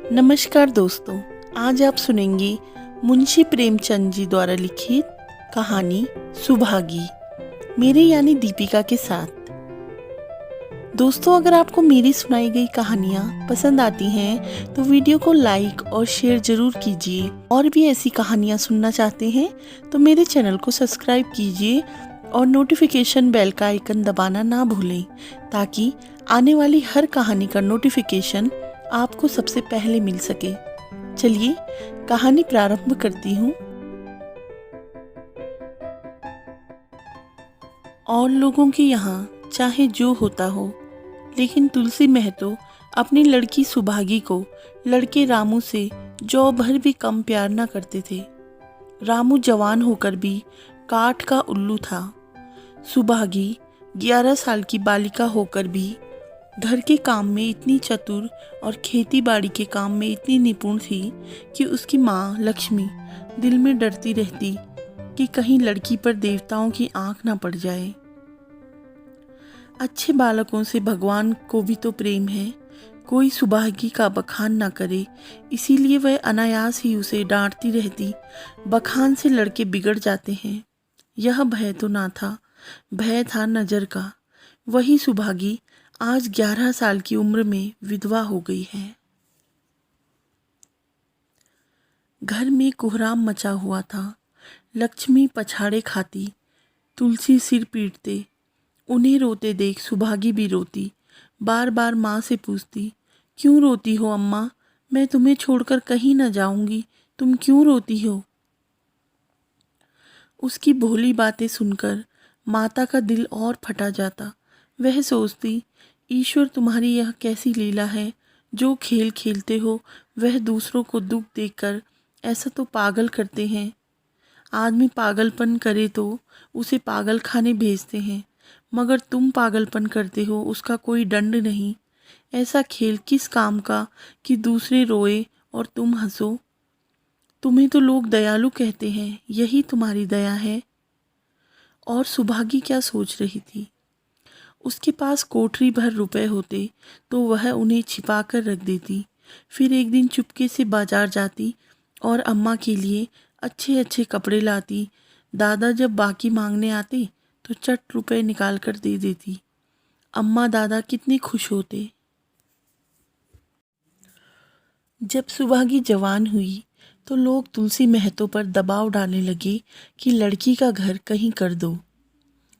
नमस्कार दोस्तों, आज आप सुनेंगे मुंशी प्रेमचंद जी द्वारा लिखित कहानी सुभागी, मेरे यानी दीपिका के साथ। दोस्तों, अगर आपको मेरी सुनाई गई कहानियाँ पसंद आती हैं तो वीडियो को लाइक और शेयर जरूर कीजिए। और भी ऐसी कहानियाँ सुनना चाहते हैं तो मेरे चैनल को सब्सक्राइब कीजिए और नोटिफिकेशन बेल का आइकन दबाना ना भूलें, ताकि आने वाली हर कहानी का नोटिफिकेशन आपको सबसे पहले मिल सके। चलिए कहानी प्रारंभ करती हूँ। और लोगों के यहाँ चाहे जो होता हो, लेकिन तुलसी महतो अपनी लड़की सुभागी को लड़के रामू से जौ भर भी कम प्यार न करते थे। रामू जवान होकर भी काठ का उल्लू था। सुभागी 11 साल की बालिका होकर भी घर के काम में इतनी चतुर और खेती बाड़ी के काम में इतनी निपुण थी कि उसकी माँ लक्ष्मी दिल में डरती रहती कि कहीं लड़की पर देवताओं की आंख ना पड़ जाए। अच्छे बालकों से भगवान को भी तो प्रेम है, कोई सुभागी का बखान ना करे, इसीलिए वह अनायास ही उसे डांटती रहती। बखान से लड़के बिगड़ जाते हैं। यह भय तो ना था, भय था नजर का। वही सुभागी आज 11 साल की उम्र में विधवा हो गई है। घर में कोहराम मचा हुआ था। लक्ष्मी पछाड़े खाती, तुलसी सिर पीटते। उन्हें रोते देख सुभागी भी रोती। बार बार माँ से पूछती, क्यों रोती हो अम्मा? मैं तुम्हें छोड़कर कहीं न जाऊंगी, तुम क्यों रोती हो? उसकी भोली बातें सुनकर माता का दिल और फटा जाता। वह सोचती, ईश्वर तुम्हारी यह कैसी लीला है, जो खेल खेलते हो वह दूसरों को दुख देकर ऐसा तो पागल करते हैं। आदमी पागलपन करे तो उसे पागल खाने भेजते हैं, मगर तुम पागलपन करते हो उसका कोई दंड नहीं। ऐसा खेल किस काम का कि दूसरे रोए और तुम हंसो? तुम्हें तो लोग दयालु कहते हैं, यही तुम्हारी दया है। और सुभागी क्या सोच रही थी? उसके पास कोठरी भर रुपए होते तो वह उन्हें छिपा कर रख देती। फिर एक दिन चुपके से बाजार जाती और अम्मा के लिए अच्छे अच्छे कपड़े लाती। दादा जब बाकी मांगने आते तो चट रुपए निकाल कर दे देती। अम्मा दादा कितने खुश होते। जब सुभागी जवान हुई तो लोग तुलसी महतो पर दबाव डालने लगे कि लड़की का घर कहीं कर दो।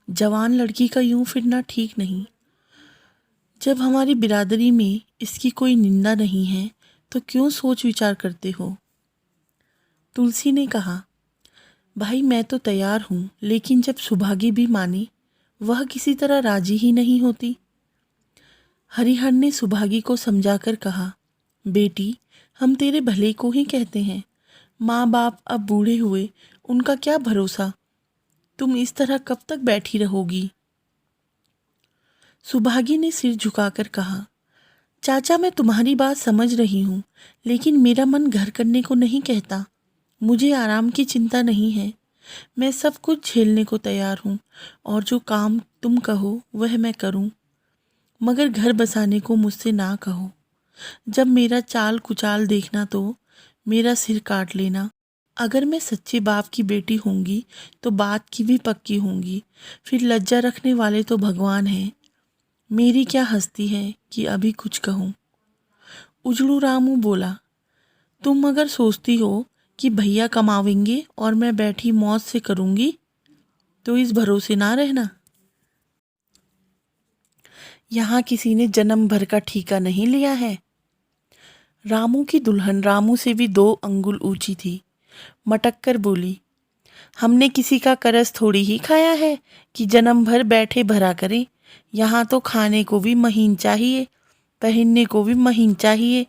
जवान लड़की का यूं फिरना ठीक नहीं। जब हमारी बिरादरी में इसकी कोई निंदा नहीं है तो क्यों सोच विचार करते हो? तुलसी ने कहा, भाई मैं तो तैयार हूँ, लेकिन जब सुभागी भी माने, वह किसी तरह राजी ही नहीं होती। हरिहर ने सुभागी को समझाकर कहा, बेटी हम तेरे भले को ही कहते हैं। माँ बाप अब बूढ़े हुए, उनका क्या भरोसा? तुम इस तरह कब तक बैठी रहोगी? सुभागी ने सिर झुकाकर कहा, चाचा मैं तुम्हारी बात समझ रही हूँ, लेकिन मेरा मन घर करने को नहीं कहता। मुझे आराम की चिंता नहीं है। मैं सब कुछ झेलने को तैयार हूँ और जो काम तुम कहो वह मैं करूँ, मगर घर बसाने को मुझसे ना कहो। जब मेरा चाल कुचाल देखना तो मेरा सिर काट लेना। अगर मैं सच्चे बाप की बेटी होंगी तो बात की भी पक्की होंगी। फिर लज्जा रखने वाले तो भगवान हैं। मेरी क्या हस्ती है कि अभी कुछ कहूँ। उजड़ू रामू बोला, तुम अगर सोचती हो कि भैया कमावेंगे और मैं बैठी मौज से करूँगी तो इस भरोसे ना रहना। यहाँ किसी ने जन्म भर का ठीका नहीं लिया है। रामू की दुल्हन रामू से भी 2 अंगुल ऊंची थी। मटक कर बोली, हमने किसी का करस थोड़ी ही खाया है कि जन्म भर बैठे भरा करें। यहाँ तो खाने को भी महीन चाहिए, पहनने को भी महीन चाहिए।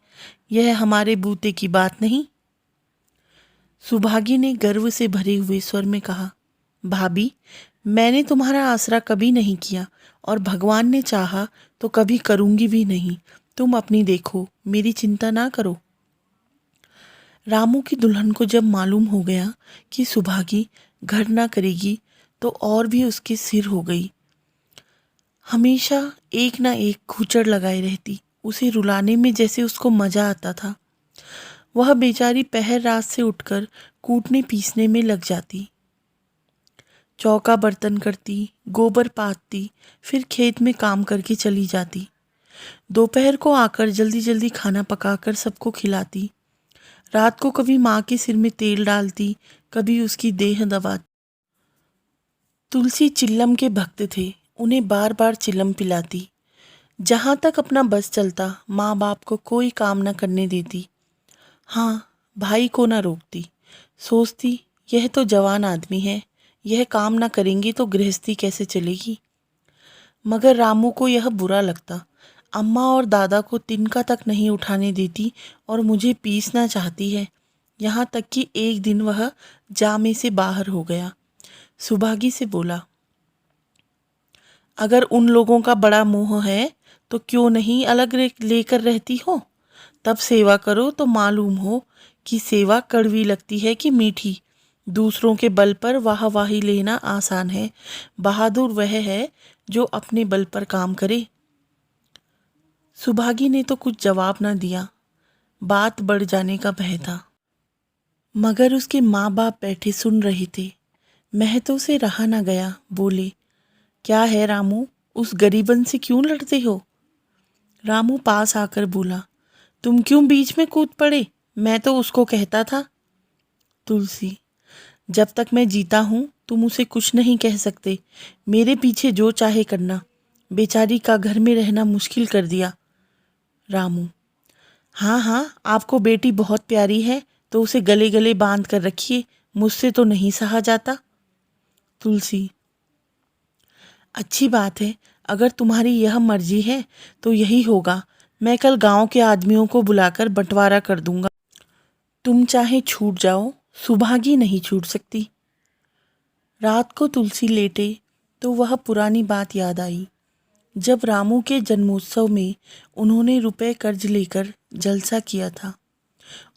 यह हमारे बूते की बात नहीं। सुभागी ने गर्व से भरे हुए स्वर में कहा, भाभी मैंने तुम्हारा आसरा कभी नहीं किया और भगवान ने चाहा तो कभी करूँगी भी नहीं। तुम अपनी देखो, मेरी चिंता ना करो। रामू की दुल्हन को जब मालूम हो गया कि सुभागी घर ना करेगी तो और भी उसके सिर हो गई। हमेशा एक ना एक खूचड़ लगाए रहती। उसे रुलाने में जैसे उसको मज़ा आता था। वह बेचारी पहर रात से उठकर कूटने पीसने में लग जाती, चौका बर्तन करती, गोबर पाथती, फिर खेत में काम करके चली जाती। दोपहर को आकर जल्दी जल्दी खाना पकाकर सबको खिलाती। रात को कभी माँ के सिर में तेल डालती, कभी उसकी देह दबाती। तुलसी चिल्लम के भक्त थे, उन्हें बार बार चिल्लम पिलाती। जहाँ तक अपना बस चलता माँ बाप को कोई काम न करने देती। हाँ, भाई को ना रोकती। सोचती यह तो जवान आदमी है, यह काम ना करेंगे तो गृहस्थी कैसे चलेगी। मगर रामू को यह बुरा लगता। अम्मा और दादा को तिनका तक नहीं उठाने देती और मुझे पीसना चाहती है। यहाँ तक कि एक दिन वह जामे से बाहर हो गया। सुभागी से बोला, अगर उन लोगों का बड़ा मोह है तो क्यों नहीं अलग लेकर रहती हो। तब सेवा करो तो मालूम हो कि सेवा कड़वी लगती है कि मीठी। दूसरों के बल पर वाहवाही लेना आसान है, बहादुर वह है जो अपने बल पर काम करे। सुभागी ने तो कुछ जवाब न दिया। बात बढ़ जाने का भय था, मगर उसके माँ बाप बैठे सुन रहे थे। महतो से रहा न गया, बोले, क्या है रामू, उस गरीबन से क्यों लड़ते हो। रामू पास आकर बोला, तुम क्यों बीच में कूद पड़े, मैं तो उसको कहता था। तुलसी, जब तक मैं जीता हूँ तुम उसे कुछ नहीं कह सकते। मेरे पीछे जो चाहे करना। बेचारी का घर में रहना मुश्किल कर दिया। रामू, हाँ हाँ, आपको बेटी बहुत प्यारी है तो उसे गले गले बांध कर रखिए, मुझसे तो नहीं सहा जाता। तुलसी, अच्छी बात है, अगर तुम्हारी यह मर्जी है तो यही होगा। मैं कल गांव के आदमियों को बुलाकर बंटवारा कर दूंगा। तुम चाहे छूट जाओ, सुभागी नहीं छूट सकती। रात को तुलसी लेटे तो वह पुरानी बात याद आई, जब रामू के जन्मोत्सव में उन्होंने रुपए कर्ज लेकर जलसा किया था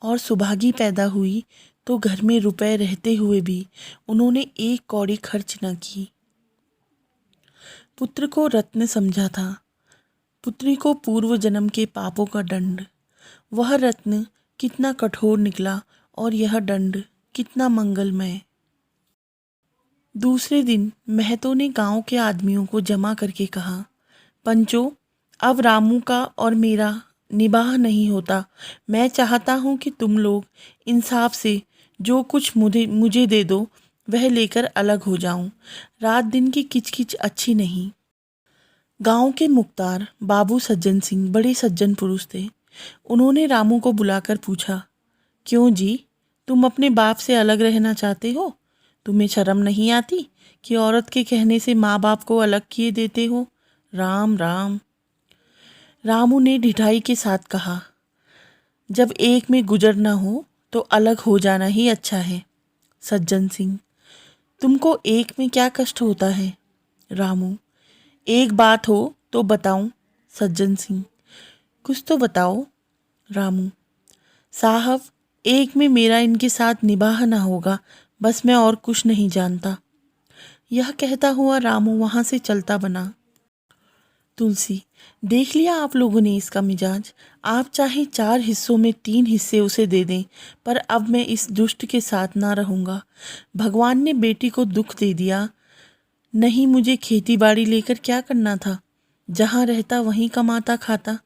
और सुभागी पैदा हुई तो घर में रुपए रहते हुए भी उन्होंने एक कौड़ी खर्च न की। पुत्र को रत्न समझा था, पुत्री को पूर्व जन्म के पापों का दंड। वह रत्न कितना कठोर निकला और यह दंड कितना मंगलमय। दूसरे दिन महतो ने गांव के आदमियों को जमा करके कहा, पंचो, अब रामू का और मेरा निबाह नहीं होता। मैं चाहता हूँ कि तुम लोग इंसाफ से जो कुछ मुझे दे दो वह लेकर अलग हो जाऊं। रात दिन की किचकिच अच्छी नहीं। गांव के मुख्तार बाबू सज्जन सिंह बड़े सज्जन पुरुष थे। उन्होंने रामू को बुलाकर पूछा, क्यों जी, तुम अपने बाप से अलग रहना चाहते हो। तुम्हें शर्म नहीं आती कि औरत के कहने से माँ बाप को अलग किए देते हो। राम राम। रामू ने ढिठाई के साथ कहा, जब एक में गुजर न हो तो अलग हो जाना ही अच्छा है। सज्जन सिंह, तुमको एक में क्या कष्ट होता है। रामू, एक बात हो तो बताऊं। सज्जन सिंह, कुछ तो बताओ। रामू, साहब, एक में मेरा इनके साथ निबाह ना होगा, बस मैं और कुछ नहीं जानता। यह कहता हुआ रामू वहां से चलता बना। तुलसी, देख लिया आप लोगों ने इसका मिजाज। आप चाहे 4 हिस्सों में 3 हिस्से उसे दे दें, पर अब मैं इस दुष्ट के साथ ना रहूँगा। भगवान ने बेटी को दुख दे दिया, नहीं मुझे खेती बाड़ी लेकर क्या करना था। जहाँ रहता वहीं कमाता खाता।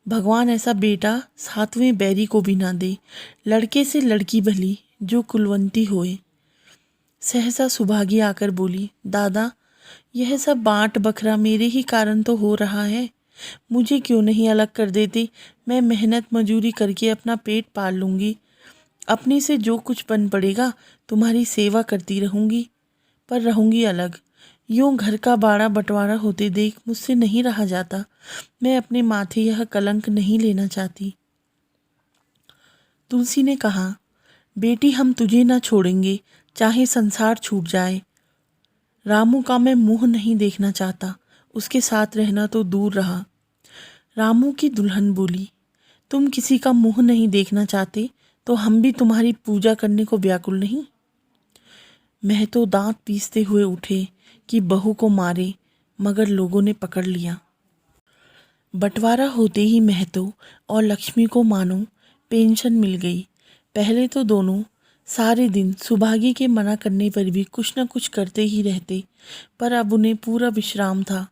भगवान ऐसा बेटा 7वें बैरी को भी ना दे। लड़के से लड़की भली जो कुलवंती होए। सहसा सुभागी आकर बोली, दादा, यह सब बांट बखरा मेरे ही कारण तो हो रहा है। मुझे क्यों नहीं अलग कर देते। मैं मेहनत मजूरी करके अपना पेट पाल लूँगी। अपने से जो कुछ बन पड़ेगा तुम्हारी सेवा करती रहूँगी, पर रहूँगी अलग। यूँ घर का बाड़ा बंटवारा होते देख मुझसे नहीं रहा जाता। मैं अपने माथे यह कलंक नहीं लेना चाहती। तुलसी ने कहा, बेटी, हम तुझे न छोड़ेंगे, चाहे संसार छूट जाए। रामू का मैं मुंह नहीं देखना चाहता, उसके साथ रहना तो दूर रहा। रामू की दुल्हन बोली, तुम किसी का मुंह नहीं देखना चाहते तो हम भी तुम्हारी पूजा करने को व्याकुल नहीं। महतो दांत पीसते हुए उठे कि बहू को मारे, मगर लोगों ने पकड़ लिया। बंटवारा होते ही महतो और लक्ष्मी को मानो पेंशन मिल गई। पहले तो दोनों सारे दिन सुभागी के मना करने पर भी कुछ न कुछ करते ही रहते, पर अब उन्हें पूरा विश्राम था।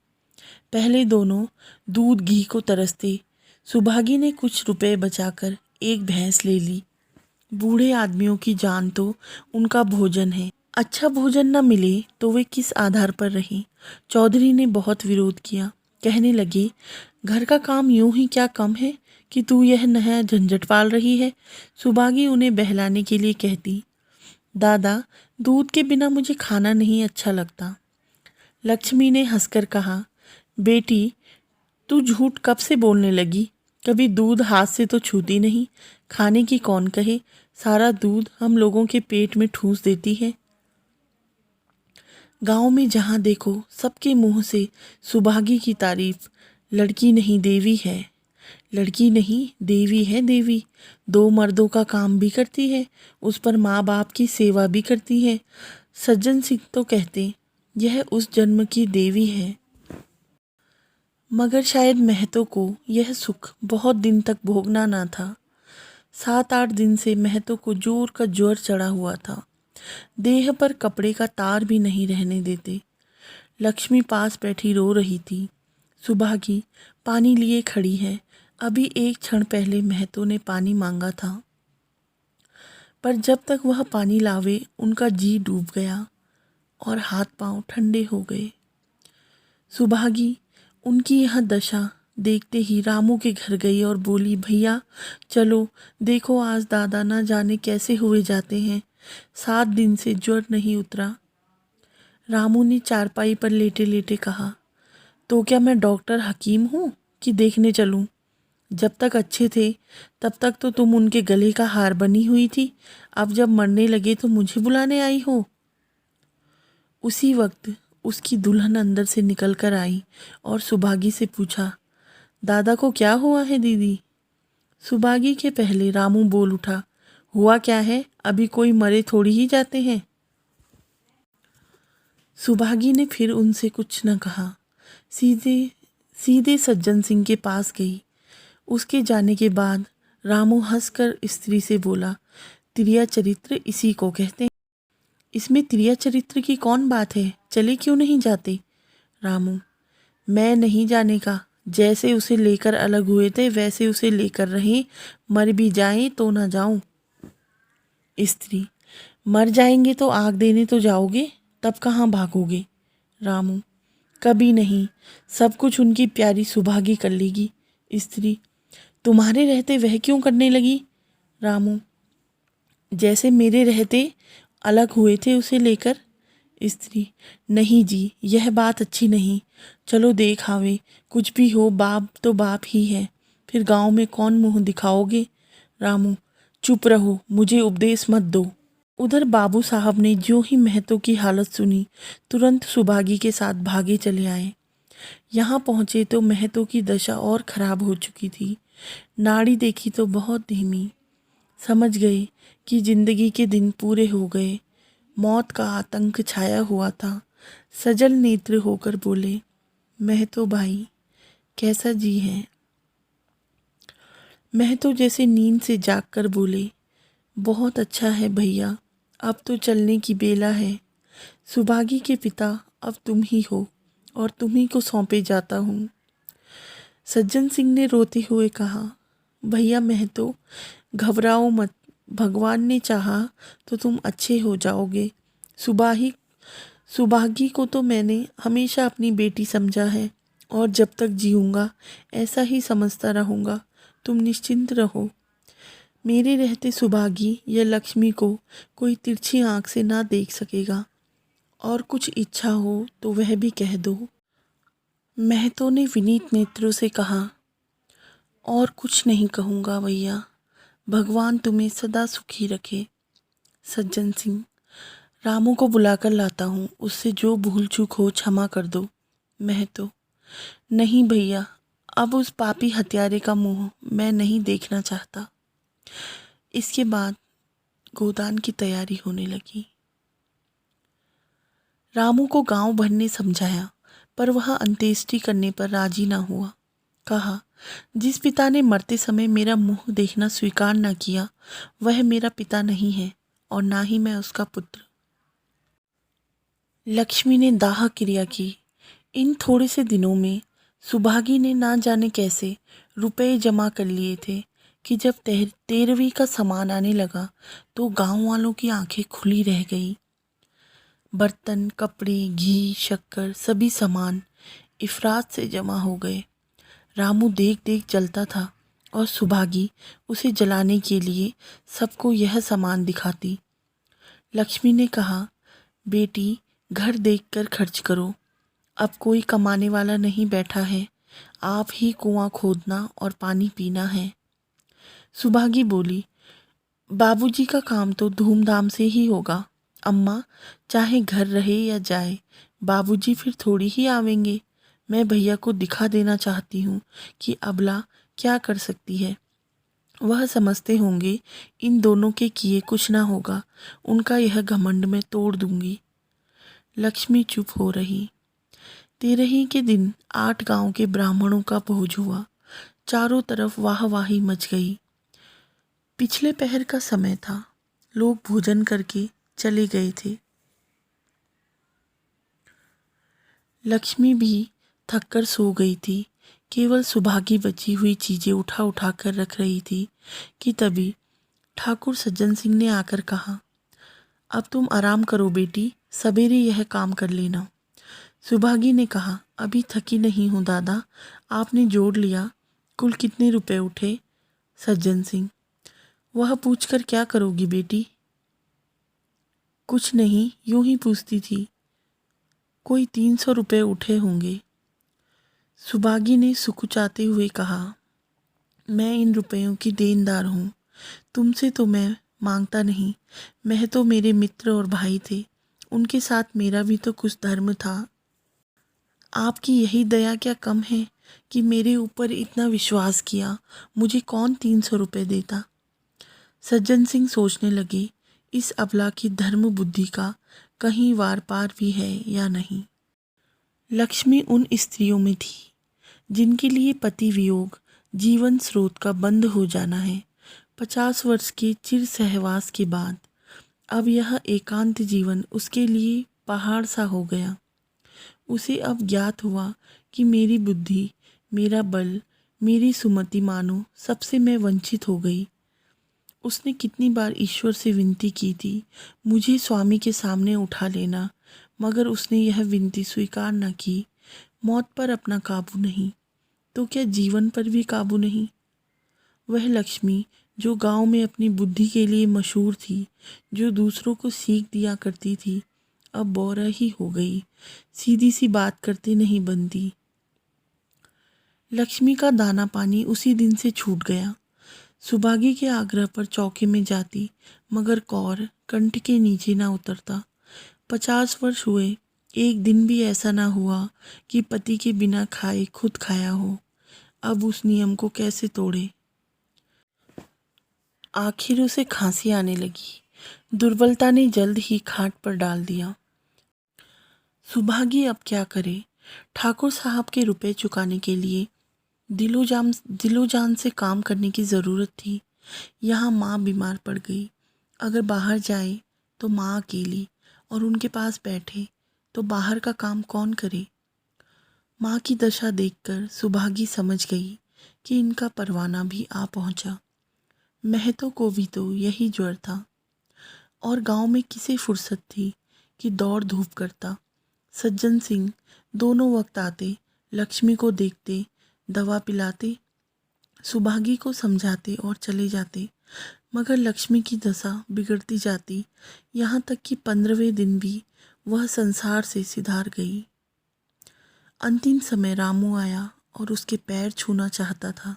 पहले दोनों दूध घी को तरसते। सुभागी ने कुछ रुपए बचाकर एक भैंस ले ली। बूढ़े आदमियों की जान तो उनका भोजन है, अच्छा भोजन न मिले तो वे किस आधार पर रहें। चौधरी ने बहुत विरोध किया, कहने लगे, घर का काम यूं ही क्या कम है कि तू यह नया झंझट पाल रही है। सुभागी उन्हें बहलाने के लिए कहती, दादा दूध के बिना मुझे खाना नहीं अच्छा लगता। लक्ष्मी ने हंसकर कहा, बेटी तू झूठ कब से बोलने लगी? कभी दूध हाथ से तो छूती नहीं। खाने की कौन कहे, सारा दूध हम लोगों के पेट में ठूंस देती है। गांव में जहां देखो सबके मुंह से सुभागी की तारीफ। लड़की नहीं देवी है, लड़की नहीं देवी है देवी। 2 मर्दों का काम भी करती है, उस पर माँ बाप की सेवा भी करती है। सज्जन सिंह तो कहते यह उस जन्म की देवी है। मगर शायद महतो को यह सुख बहुत दिन तक भोगना ना था। 7-8 दिन से महतो को जोर का ज्वर चढ़ा हुआ था। देह पर कपड़े का तार भी नहीं रहने देते। लक्ष्मी पास बैठी रो रही थी। सुभागी पानी लिए खड़ी है। अभी एक क्षण पहले महतो ने पानी मांगा था, पर जब तक वह पानी लावे उनका जी डूब गया और हाथ पांव ठंडे हो गए। सुभागी उनकी यह दशा देखते ही रामू के घर गई और बोली, भैया चलो देखो आज दादा ना जाने कैसे हुए जाते हैं, 7 दिन से ज्वर नहीं उतरा। रामू ने चारपाई पर लेटे लेटे कहा, तो क्या मैं डॉक्टर हकीम हूँ कि देखने चलूँ? जब तक अच्छे थे तब तक तो तुम उनके गले का हार बनी हुई थी, अब जब मरने लगे तो मुझे बुलाने आई हो। उसी वक्त उसकी दुल्हन अंदर से निकल कर आई और सुभागी से पूछा, दादा को क्या हुआ है दीदी? सुभागी के पहले रामू बोल उठा, हुआ क्या है, अभी कोई मरे थोड़ी ही जाते हैं। सुभागी ने फिर उनसे कुछ न कहा, सीधे सीधे सज्जन सिंह के पास गई। उसके जाने के बाद रामू हंसकर स्त्री से बोला, त्रिया चरित्र इसी को कहते हैं। इसमें त्रिया चरित्र की कौन बात है, चले क्यों नहीं जाते? रामू, मैं नहीं जाने का, जैसे उसे लेकर अलग हुए थे वैसे उसे लेकर रहें, मर भी जाएं तो ना जाऊं। स्त्री, मर जाएंगे तो आग देने तो जाओगे, तब कहाँ भागोगे? रामू, कभी नहीं, सब कुछ उनकी प्यारी सुभागी कर लेगी। स्त्री, तुम्हारे रहते वह क्यों करने लगी? रामू, जैसे मेरे रहते अलग हुए थे उसे लेकर। स्त्री, नहीं जी, यह बात अच्छी नहीं। चलो देख आवे, कुछ भी हो बाप तो बाप ही है, फिर गांव में कौन मुंह दिखाओगे? रामू, चुप रहो, मुझे उपदेश मत दो। उधर बाबू साहब ने जो ही महतो की हालत सुनी, तुरंत सुभागी के साथ भागे चले आए। यहाँ पहुँचे तो महतो की दशा और खराब हो चुकी थी। नाड़ी देखी तो बहुत धीमी। समझ गए कि जिंदगी के दिन पूरे हो गए। मौत का आतंक छाया हुआ था। सजल नेत्र होकर बोले, महतो भाई कैसा जी है? महतो जैसे नींद से जागकर बोले, बहुत अच्छा है भैया, अब तो चलने की बेला है। सुभागी के पिता अब तुम ही हो और तुम ही को सौंपे जाता हूँ। सज्जन सिंह ने रोते हुए कहा, भैया महतो घबराओ मत, भगवान ने चाहा तो तुम अच्छे हो जाओगे। सुभागी को तो मैंने हमेशा अपनी बेटी समझा है और जब तक जीऊँगा ऐसा ही समझता रहूँगा। तुम निश्चिंत रहो। मेरे रहते सुभागी या लक्ष्मी को कोई तिरछी आंख से ना देख सकेगा, और कुछ इच्छा हो तो वह भी कह दो। महतो ने विनीत नेत्रों से कहा, और कुछ नहीं कहूँगा भैया, भगवान तुम्हें सदा सुखी रखे। सज्जन सिंह, रामू को बुलाकर लाता हूँ, उससे जो भूल चूक हो क्षमा कर दो। महतो, नहीं भैया, अब उस पापी हत्यारे का मुंह मैं नहीं देखना चाहता। इसके बाद गोदान की तैयारी होने लगी। रामू को गांव भर ने समझाया, पर वह अंत्येष्टि करने पर राजी ना हुआ। कहा, जिस पिता ने मरते समय मेरा मुंह देखना स्वीकार न किया, वह मेरा पिता नहीं है और ना ही मैं उसका पुत्र। लक्ष्मी ने दाह क्रिया की। इन थोड़े से दिनों में सुभागी ने ना जाने कैसे रुपए जमा कर लिए थे कि जब 13वीं का सामान आने लगा तो गांव वालों की आंखें खुली रह गई। बर्तन, कपड़े, घी, शक्कर, सभी सामान इफरात से जमा हो गए। रामू देख देख जलता था और सुभागी उसे जलाने के लिए सबको यह सामान दिखाती। लक्ष्मी ने कहा, बेटी, घर देखकर खर्च करो। अब कोई कमाने वाला नहीं बैठा है, आप ही कुआं खोदना और पानी पीना है। सुभागी बोली, बाबूजी का काम तो धूमधाम से ही होगा। अम्मा, चाहे घर रहे या जाए, बाबूजी फिर थोड़ी ही आवेंगे। मैं भैया को दिखा देना चाहती हूँ कि अबला क्या कर सकती है। वह समझते होंगे इन दोनों के किए कुछ ना होगा। उनका यह घमंड मैं तोड़ दूंगी। लक्ष्मी चुप हो रही। 13 के दिन 8 गांव के ब्राह्मणों का भोज हुआ। चारों तरफ वाहवाही मच गई। पिछले पहर का समय था। लोग भोजन करके चले गए थे। लक्ष्मी भी थककर सो गई थी। केवल सुभागी बची हुई चीजें उठा उठा कर रख रही थी कि तभी ठाकुर सज्जन सिंह ने आकर कहा, अब तुम आराम करो बेटी, सवेरे यह काम कर लेना। सुभागी ने कहा, अभी थकी नहीं हूँ दादा। आपने जोड़ लिया, कुल कितने रुपए उठे? सज्जन सिंह, वह पूछकर क्या करोगी बेटी? कुछ नहीं, यूं ही पूछती थी। कोई 300 रुपये उठे होंगे। सुभागी ने सुकुचाते हुए कहा, मैं इन रुपयों की देनदार हूँ। तुमसे तो मैं मांगता नहीं। मैं तो मेरे मित्र और भाई थे, उनके साथ मेरा भी तो कुछ धर्म था। आपकी यही दया क्या कम है कि मेरे ऊपर इतना विश्वास किया? मुझे कौन 300 रुपये देता? सज्जन सिंह सोचने लगे, इस अबला की धर्म बुद्धि का कहीं वार पार भी है या नहीं। लक्ष्मी उन स्त्रियों में थी जिनके लिए पति वियोग जीवन स्रोत का बंद हो जाना है। 50 वर्ष के चिर सहवास के बाद अब यह एकांत जीवन उसके लिए पहाड़ सा हो गया। उसे अब ज्ञात हुआ कि मेरी बुद्धि, मेरा बल, मेरी सुमति मानो सबसे मैं वंचित हो गई। उसने कितनी बार ईश्वर से विनती की थी, मुझे स्वामी के सामने उठा लेना, मगर उसने यह विनती स्वीकार न की। मौत पर अपना काबू नहीं, तो क्या जीवन पर भी काबू नहीं? वह लक्ष्मी जो गांव में अपनी बुद्धि के लिए मशहूर थी, जो दूसरों को सीख दिया करती थी, अब बौरा ही हो गई। सीधी सी बात करते नहीं बनती। लक्ष्मी का दाना पानी उसी दिन से छूट गया। सुभागी के आग्रह पर चौके में जाती, मगर कौर कंठ के नीचे ना उतरता। 50 वर्ष हुए, एक दिन भी ऐसा ना हुआ कि पति के बिना खाए खुद खाया हो। अब उस नियम को कैसे तोड़े? आखिर उसे खांसी आने लगी। दुर्बलता ने जल्द ही खाट पर डाल दिया। सुभागी अब क्या करे? ठाकुर साहब के रुपए चुकाने के लिए दिलो जान से काम करने की ज़रूरत थी। यहाँ माँ बीमार पड़ गई। अगर बाहर जाए तो माँ अकेली, और उनके पास बैठे तो बाहर का काम कौन करे? माँ की दशा देखकर सुभागी समझ गई कि इनका परवाना भी आ पहुँचा। महतो को भी तो यही ज्वर था, और गांव में किसे फुर्सत थी कि दौड़ धूप करता। सज्जन सिंह दोनों वक्त आते, लक्ष्मी को देखते, दवा पिलाते, सुभागी को समझाते और चले जाते। मगर लक्ष्मी की दशा बिगड़ती जाती, यहाँ तक कि 15वें दिन भी वह संसार से सिधार गई। अंतिम समय रामू आया और उसके पैर छूना चाहता था,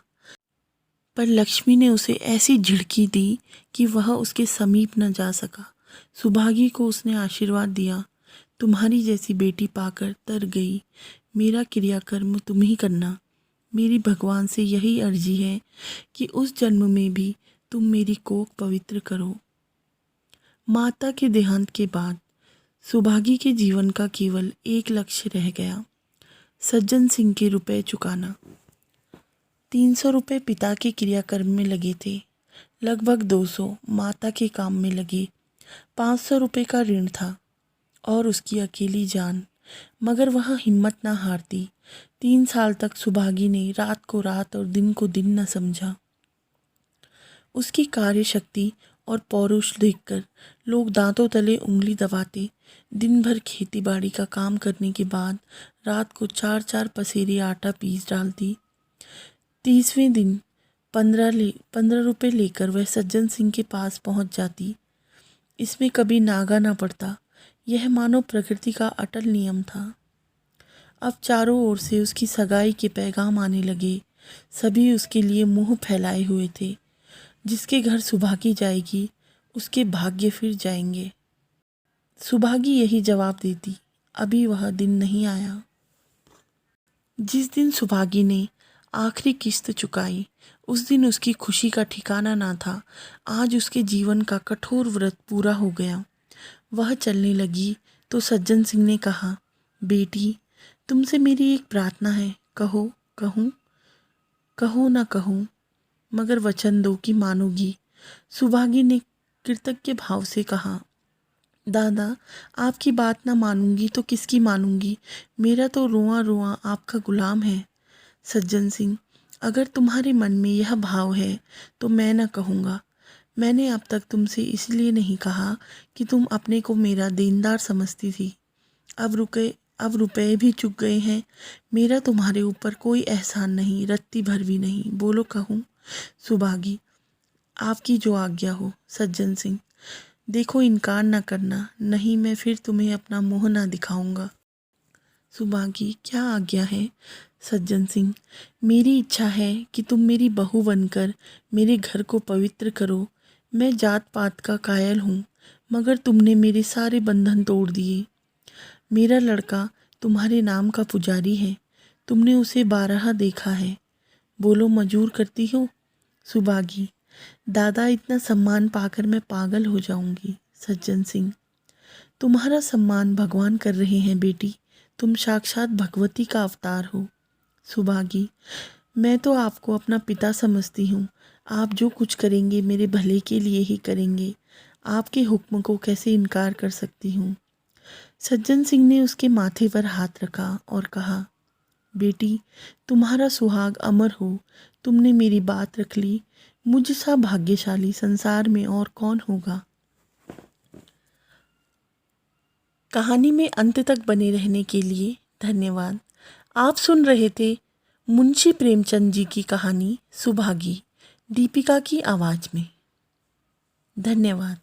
पर लक्ष्मी ने उसे ऐसी झिड़की दी कि वह उसके समीप न जा सका। सुभागी को उसने आशीर्वाद दिया, तुम्हारी जैसी बेटी पाकर तर गई। मेरा क्रियाकर्म तुम ही करना। मेरी भगवान से यही अर्जी है कि उस जन्म में भी तुम मेरी कोख पवित्र करो। माता के देहांत के बाद सुभागी के जीवन का केवल एक लक्ष्य रह गया, सज्जन सिंह के रुपए चुकाना। ₹300 पिता के क्रियाकर्म में लगे थे, लगभग 200 माता के काम में लगे, ₹500 का ऋण था और उसकी अकेली जान। मगर वह हिम्मत ना हारती। 3 साल तक सुभागी ने रात को रात और दिन को दिन न समझा। उसकी कार्यशक्ति और पौरुष देखकर लोग दांतों तले उंगली दबाते। दिन भर खेती बाड़ी का काम करने के बाद रात को 4-4 पसेरी आटा पीस डालती। 30वें दिन 15 रुपये लेकर वह सज्जन सिंह के पास पहुंच जाती। इसमें कभी नागा ना पड़ता। यह मानो प्रकृति का अटल नियम था। अब चारों ओर से उसकी सगाई के पैगाम आने लगे। सभी उसके लिए मुंह फैलाए हुए थे। जिसके घर सुभागी जाएगी उसके भाग्य फिर जाएंगे। सुभागी यही जवाब देती, अभी वह दिन नहीं आया। जिस दिन सुभागी ने आखिरी किस्त चुकाई उस दिन उसकी खुशी का ठिकाना ना था। आज उसके जीवन का कठोर व्रत पूरा हो गया। वह चलने लगी तो सज्जन सिंह ने कहा, बेटी तुमसे मेरी एक प्रार्थना है, कहो। कहूँ? कहो ना कहूँ, मगर वचन दो कि मानोगी। सुभागी ने कृतज्ञ भाव से कहा, दादा आपकी बात ना मानूंगी तो किसकी मानूंगी। मेरा तो रोआ रोआ आपका गुलाम है। सज्जन सिंह, अगर तुम्हारे मन में यह भाव है तो मैं न कहूँगा। मैंने अब तक तुमसे इसलिए नहीं कहा कि तुम अपने को मेरा देनदार समझती थी। अब रुपए भी चुक गए हैं। मेरा तुम्हारे ऊपर कोई एहसान नहीं, रत्ती भर भी नहीं। बोलो कहूँ? सुभागी, आपकी जो आज्ञा हो। सज्जन सिंह, देखो इनकार ना करना, नहीं मैं फिर तुम्हें अपना मुँह ना दिखाऊंगा। सुभागी, क्या आज्ञा है? सज्जन सिंह, मेरी इच्छा है कि तुम मेरी बहू बनकर मेरे घर को पवित्र करो। मैं जात पात का कायल हूँ, मगर तुमने मेरे सारे बंधन तोड़ दिए। मेरा लड़का तुम्हारे नाम का पुजारी है। तुमने उसे 12 देखा है। बोलो मंजूर करती हो? सुभागी, दादा इतना सम्मान पाकर मैं पागल हो जाऊंगी। सज्जन सिंह, तुम्हारा सम्मान भगवान कर रहे हैं बेटी। तुम साक्षात भगवती का अवतार हो। सुभागी, मैं तो आपको अपना पिता समझती हूँ। आप जो कुछ करेंगे मेरे भले के लिए ही करेंगे। आपके हुक्म को कैसे इनकार कर सकती हूँ। सज्जन सिंह ने उसके माथे पर हाथ रखा और कहा, बेटी तुम्हारा सुहाग अमर हो। तुमने मेरी बात रख ली। मुझ सा भाग्यशाली संसार में और कौन होगा। कहानी में अंत तक बने रहने के लिए धन्यवाद। आप सुन रहे थे मुंशी प्रेमचंद जी की कहानी सुभागी, दीपिका की आवाज़ में। धन्यवाद।